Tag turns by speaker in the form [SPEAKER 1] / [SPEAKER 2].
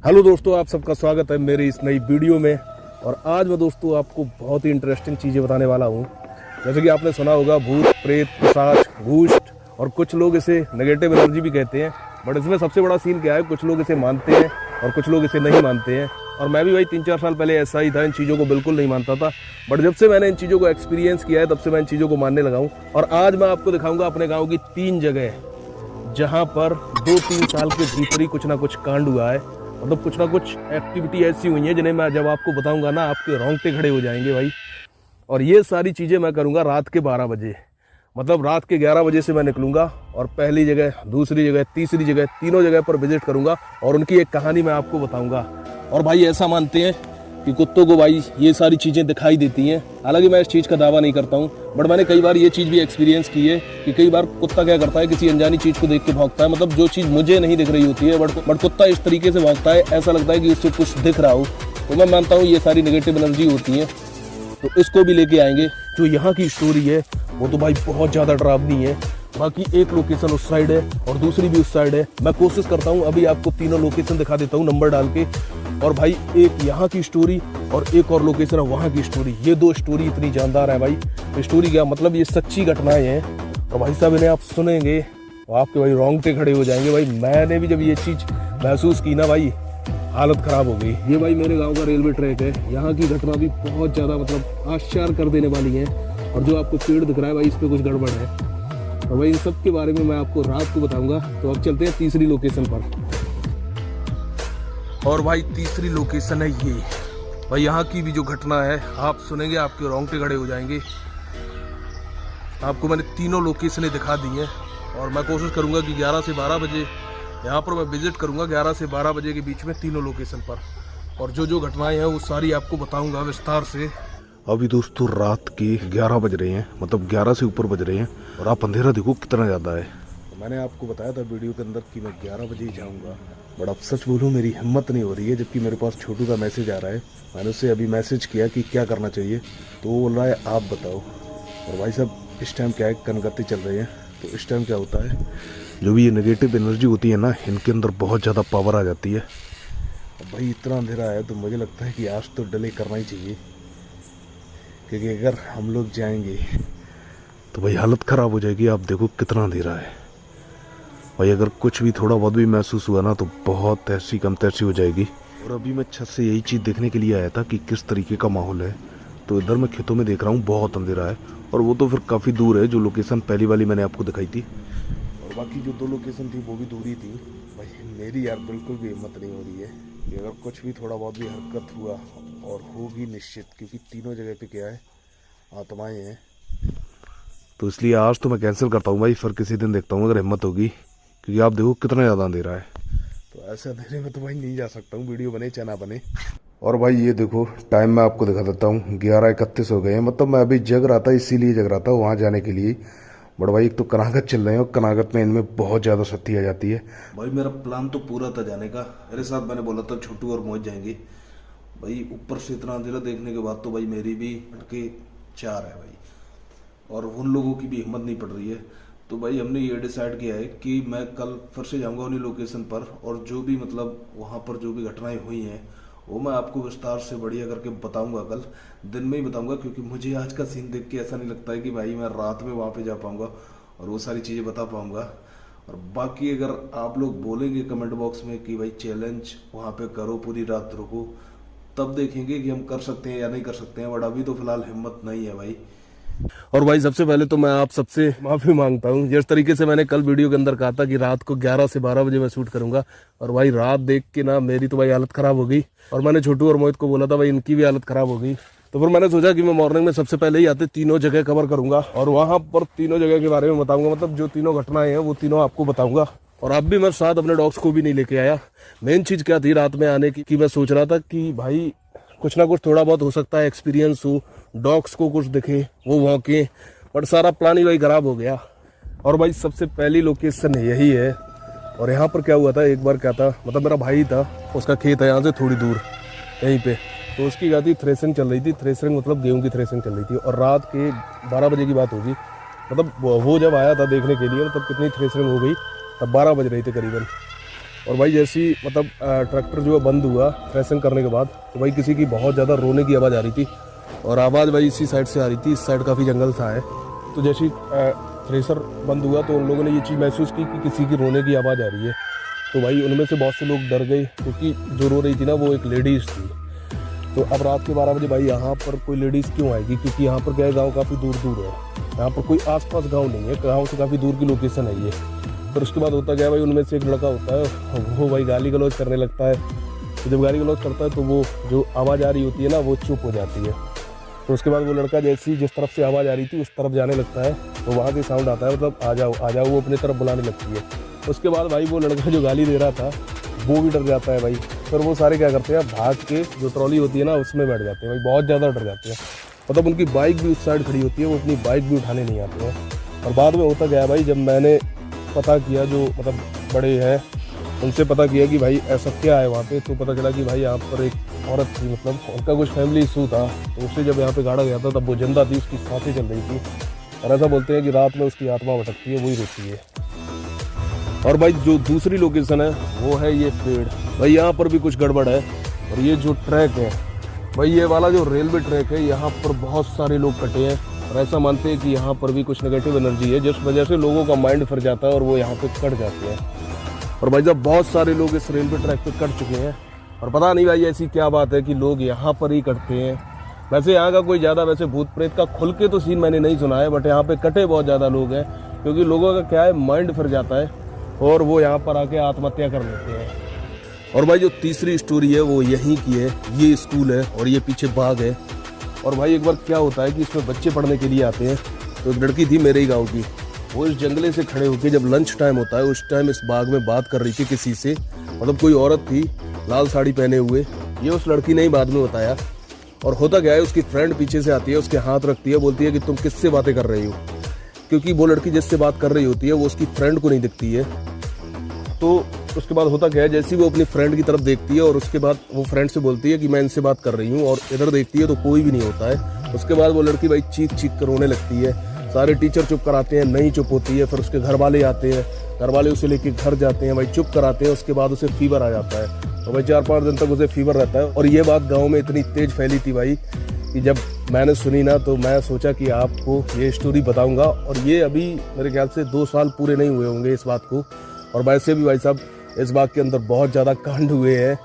[SPEAKER 1] Hello दोस्तों, आप सबका स्वागत है मेरी इस नई वीडियो में। और आज मैं दोस्तों आपको बहुत ही इंटरेस्टिंग चीज़ें बताने वाला हूँ। जैसे कि आपने सुना होगा भूत, प्रेत, पिशाच, घूस्ट और कुछ लोग इसे नेगेटिव एनर्जी भी कहते हैं। बट इसमें सबसे बड़ा सीन क्या है, कुछ लोग इसे मानते हैं और कुछ लोग इसे नहीं मानते हैं। और मैं भी भाई 3-4 साल पहले ऐसा ही था, इन चीज़ों को बिल्कुल नहीं मानता था। बट जब से मैंने इन चीज़ों को एक्सपीरियंस किया है तब से मैं इन चीज़ों को मानने लगा हूँ। और आज मैं आपको दिखाऊंगा अपने गाँव की 3 जगह जहाँ पर 2-3 साल के भीतर ही कुछ ना कुछ कांड हुआ है। मतलब कुछ ना कुछ एक्टिविटी ऐसी हुई है जिन्हें मैं जब आपको बताऊंगा ना, आपके रोंगटे खड़े हो जाएंगे भाई। और ये सारी चीज़ें मैं करूंगा रात के 12 बजे। मतलब रात के 11 बजे से मैं निकलूंगा और पहली जगह, दूसरी जगह, तीसरी जगह, तीनों जगह पर विजिट करूंगा और उनकी एक कहानी मैं आपको बताऊंगा। और भाई ऐसा मानते हैं कि कुत्तों को भाई ये सारी चीज़ें दिखाई देती हैं। हालांकि मैं इस चीज़ का दावा नहीं करता हूँ, बट मैंने कई बार ये चीज़ भी एक्सपीरियंस की है कि कई बार कुत्ता क्या करता है, किसी अनजानी चीज़ को देख के भौंकता है। मतलब जो चीज़ मुझे नहीं दिख रही होती है बट कुत्ता इस तरीके से भौंकता है, ऐसा लगता है कि उससे कुछ दिख रहा हो। तो मैं मानता हूँ ये सारी नेगेटिव एनर्जी होती है। तो इसको भी लेके आएंगे। जो यहाँ की स्टोरी है वो तो भाई बहुत ज़्यादा डरावनी है। बाकी एक लोकेशन उस साइड है और दूसरी भी उस साइड है। मैं कोशिश करता हूँ अभी आपको तीनों लोकेशन दिखा देता हूँ नंबर डाल के। और भाई एक यहाँ की स्टोरी और एक और लोकेशन है वहाँ की स्टोरी। ये 2 स्टोरी इतनी जानदार है भाई। स्टोरी क्या मतलब, ये सच्ची घटनाएं हैं। और भाई साहब इन्हें आप सुनेंगे तो आपके भाई रोंगटे खड़े हो जाएंगे। भाई मैंने भी जब ये चीज़ महसूस की ना भाई, हालत खराब हो गई। ये भाई मेरे गांव का रेलवे ट्रैक है। यहाँ की घटना भी बहुत ज़्यादा मतलब आश्चर्य कर देने वाली है। और जो आपको पेड़ दिख रहा है भाई, इस पर कुछ गड़बड़ है। और भाई इन सब के बारे में मैं आपको रात को बताऊंगा। तो अब चलते हैं तीसरी लोकेशन पर। और भाई तीसरी लोकेशन है ये। भाई यहाँ की भी जो घटना है आप सुनेंगे, आपके रोंगटे खड़े हो जाएंगे। आपको मैंने तीनों लोकेशनें दिखा दी हैं और मैं कोशिश करूँगा कि 11 से 12 बजे यहाँ पर मैं विजिट करूँगा। 11 से 12 बजे के बीच में तीनों लोकेशन पर। और जो घटनाएं हैं वो सारी आपको बताऊँगा विस्तार से। अभी दोस्तों रात के 11 बज रहे हैं, मतलब 11 से ऊपर बज रहे हैं। और आप अंधेरा देखो कितना ज़्यादा है। तो मैंने आपको बताया था वीडियो के अंदर कि मैं 11 बजे ही जाऊँगा। बट अब सच बोलूँ मेरी हिम्मत नहीं हो रही है, जबकि मेरे पास छोटू का मैसेज आ रहा है। मैंने उससे अभी मैसेज किया कि क्या करना चाहिए, तो वो बोल रहा है आप बताओ। और भाई साहब इस टाइम क्या है, कनकत्ती चल रही है। तो इस टाइम क्या होता है, जो भी ये नेगेटिव एनर्जी होती है ना, इनके अंदर बहुत ज़्यादा पावर आ जाती है। अब भाई इतना अंधेरा है तो मुझे लगता है कि आज तो डिले करना ही चाहिए, क्योंकि अगर हम लोग जाएंगे तो भाई हालत ख़राब हो जाएगी। आप देखो कितना अंधेरा है भाई। अगर कुछ भी थोड़ा बहुत भी महसूस हुआ ना तो बहुत ऐसी कम तैसी हो जाएगी। और अभी मैं छत से यही चीज़ देखने के लिए आया था कि किस तरीके का माहौल है। तो इधर मैं खेतों में देख रहा हूँ बहुत अंधेरा है। और वो तो फिर काफ़ी दूर है, जो लोकेशन पहली वाली मैंने आपको दिखाई थी। और बाकी जो 2 लोकेशन थी वो भी दूरी थी। भाई मेरी यार बिल्कुल भी हिम्मत नहीं हो रही है कि अगर कुछ भी थोड़ा बहुत भी हरकत हुआ, और होगी निश्चित, क्योंकि तीनों जगह पे क्या है, आत्माएं हैं। तो इसलिए आज तो मैं कैंसिल करता हूँ भाई, फिर किसी दिन देखता हूँ अगर हिम्मत होगी। क्योंकि आप देखो कितना ज़्यादा अंधेरा है। तो ऐसे अंधेरे में तो भाई नहीं जा सकता हूँ, वीडियो बने चाहे ना बने। और भाई ये देखो टाइम मैं आपको दिखा देता हूँ, 11:31 हो गए हैं। मतलब मैं अभी जग रहा था, इसीलिए जग रहा था वहाँ जाने के लिए। बट भाई एक तो कनागत चल रहे हैं और कनागत में इनमें बहुत ज़्यादा शक्ति आ जाती है। भाई मेरा प्लान तो पूरा था जाने का। मेरे साथ मैंने बोला था छोटू और मोहित जाएंगे। भाई ऊपर से इतना अंधेरा देखने के बाद तो भाई मेरी भी हटके 4 है भाई। और उन लोगों की भी हिम्मत नहीं पड़ रही है। तो भाई हमने ये डिसाइड किया है कि मैं कल फिर से जाऊंगा उन्हीं लोकेशन पर। और जो भी मतलब वहाँ पर जो भी घटनाएं हुई हैं वो मैं आपको विस्तार से बढ़िया करके बताऊंगा। कल दिन में ही बताऊंगा, क्योंकि मुझे आज का सीन देख के ऐसा नहीं लगता है कि भाई मैं रात में वहाँ पे जा पाऊंगा और वो सारी चीज़ें बता पाऊंगा। और बाकी अगर आप लोग बोलेंगे कमेंट बॉक्स में कि भाई चैलेंज वहाँ पे करो, पूरी रात रुको, तब देखेंगे कि हम कर सकते हैं या नहीं कर सकते हैं। बट अभी तो फिलहाल हिम्मत नहीं है भाई। और भाई सबसे पहले तो मैं आप सबसे माफ़ी मांगता हूँ। जिस तरीके से मैंने कल वीडियो के अंदर कहा था कि रात को 11 से 12 बजे मैं शूट करूंगा, और भाई रात देख के ना मेरी तो भाई हालत ख़राब हो गई। और मैंने छोटू और मोहित को बोला था भाई इनकी भी हालत ख़राब हो गई। तो फिर मैंने सोचा कि मैं मॉर्निंग में सबसे पहले ही आते तीनों जगह कवर करूंगा और वहाँ पर तीनों जगह के बारे में बताऊंगा। मतलब जो तीनों घटनाएं हैं वो तीनों आपको बताऊंगा। और अब भी मैं साथ अपने डॉग्स को भी नहीं लेके आया। मेन चीज़ क्या थी रात में आने की कि मैं सोच रहा था कि भाई कुछ ना कुछ थोड़ा बहुत हो सकता है एक्सपीरियंस हो, डॉग्स को कुछ दिखे, वो भौंके। बट सारा प्लान ही भाई खराब हो गया। और भाई सबसे पहली लोकेशन यही है। और यहाँ पर क्या हुआ था, एक बार क्या था, मतलब मेरा भाई था, उसका खेत है यहाँ से थोड़ी दूर यहीं पे। तो उसकी क्या थी, थ्रेसिंग चल रही थी। थ्रेसिंग मतलब गेहूं की थ्रेसिंग चल रही थी। और रात के 12 बजे की बात होगी। मतलब वो जब आया था देखने के लिए, मतलब कितनी थ्रेसिंग हो गई, तब 12 बज रही थी करीबन। और भाई जैसी मतलब ट्रैक्टर जो है बंद हुआ थ्रेसिंग करने के बाद, तो भाई किसी की बहुत ज़्यादा रोने की आवाज़ आ रही थी, और आवाज़ भाई इसी साइड से आ रही थी। इस साइड काफ़ी जंगल सा है। तो जैसे थ्रेसर बंद हुआ तो उन लोगों ने ये चीज़ महसूस की कि किसी की रोने की आवाज़ आ रही है। तो भाई उनमें से बहुत से लोग डर गए, क्योंकि जो रो रही थी ना वो एक लेडीज़ थी। तो अब रात के 12 बजे भाई यहाँ पर कोई लेडीज़ क्यों आएगी, क्योंकि यहाँ पर क्या है, गाँव काफ़ी दूर दूर है, यहाँ पर कोई आसपास गाँव नहीं है, गाँव से काफ़ी दूर की लोकेशन है ये। फिर उसके बाद होता क्या भाई, उनमें से एक लड़का होता है, वो भाई गाली गलौज करने लगता है। तो जब गाली गलौज करता है तो वो जो आवाज़ आ रही होती है ना वो चुप हो जाती है। तो उसके बाद वो लड़का जैसी जिस तरफ से आवाज़ आ रही थी उस तरफ जाने लगता है, तो वहाँ से साउंड आता है, मतलब आ जाओ आ जाओ, वो अपनी तरफ बुलाने लगती है। उसके बाद भाई वो लड़का जो गाली दे रहा था वो भी डर जाता है भाई। फिर वो सारे क्या करते हैं, भाग के जो ट्रॉली होती है ना उसमें बैठ जाते हैं भाई, बहुत ज़्यादा डर जाते हैं। मतलब उनकी बाइक भी उस साइड खड़ी होती है, वो अपनी बाइक भी उठाने नहीं आते हैं। और बाद में होता गया भाई, जब मैंने पता किया, जो मतलब बड़े हैं उनसे पता किया कि भाई ऐसा क्या है वहाँ पे, तो पता चला कि भाई यहाँ पर एक औरत थी, मतलब उनका कुछ फैमिली इशू था, तो उसे जब यहाँ पे गाड़ा गया था तब वो जिंदा थी, उसकी सांसें चल रही थी। और ऐसा बोलते हैं कि रात में उसकी आत्मा भटकती है, वही रोती है। और भाई जो दूसरी लोकेशन है वो है ये पेड़। भाई यहाँ पर भी कुछ गड़बड़ है। और ये जो ट्रैक है भाई, ये वाला जो रेलवे ट्रैक है, यहाँ पर बहुत सारे लोग कटे हैं, और ऐसा मानते हैं कि यहाँ पर भी कुछ नेगेटिव एनर्जी है, जिस वजह से लोगों का माइंड फिर जाता है और वो यहाँ पे कट जाते हैं। और भाई जब बहुत सारे लोग इस रेलवे ट्रैक पे कट चुके हैं, और पता नहीं भाई ऐसी क्या बात है कि लोग यहाँ पर ही कटते हैं। वैसे यहाँ का कोई ज़्यादा वैसे भूत प्रेत का खुल के तो सीन मैंने नहीं सुना है, बट यहाँ पे कटे बहुत ज़्यादा लोग हैं, क्योंकि लोगों का क्या है, माइंड फिर जाता है और वो यहाँ पर आके आत्महत्या कर लेते हैं। और भाई जो तीसरी स्टोरी है वो यहीं की है। ये स्कूल है और ये पीछे बाग है। और भाई एक बार क्या होता है कि इसमें बच्चे पढ़ने के लिए आते हैं। तो एक लड़की थी मेरे ही गाँव की, वो इस जंगले से खड़े होकर जब लंच टाइम होता है उस टाइम इस बाग में बात कर रही थी किसी से, मतलब कोई औरत थी लाल साड़ी पहने हुए, ये उस लड़की ने ही बाद में बताया। और होता क्या है, उसकी फ्रेंड पीछे से आती है, उसके हाथ रखती है, बोलती है कि तुम किससे बातें कर रही हो, क्योंकि वो लड़की जिससे बात कर रही होती है वो उसकी फ्रेंड को नहीं दिखती है। तो उसके बाद होता क्या है, जैसे ही वो अपनी फ्रेंड की तरफ देखती है और उसके बाद वो फ्रेंड से बोलती है कि मैं इनसे बात कर रही हूँ, और इधर देखती है तो कोई भी नहीं होता है। उसके बाद वो लड़की भाई चीख चीख कर रोने लगती है। सारे टीचर चुप कराते हैं, नहीं चुप होती है। फिर उसके घर वाले आते हैं, घर वाले उसे लेके घर जाते हैं, भाई चुप कराते हैं। उसके बाद उसे फीवर आ जाता है, तो भाई 4-5 दिन तक उसे फीवर रहता है। और ये बात गाँव में इतनी तेज फैली थी भाई कि जब मैंने सुनी ना तो मैं सोचा कि आपको ये स्टोरी बताऊंगा। और ये अभी मेरे ख्याल से 2 साल पूरे नहीं हुए होंगे इस बात को। और वैसे भी भाई साहब इस बात के अंदर बहुत ज़्यादा कांड हुए हैं।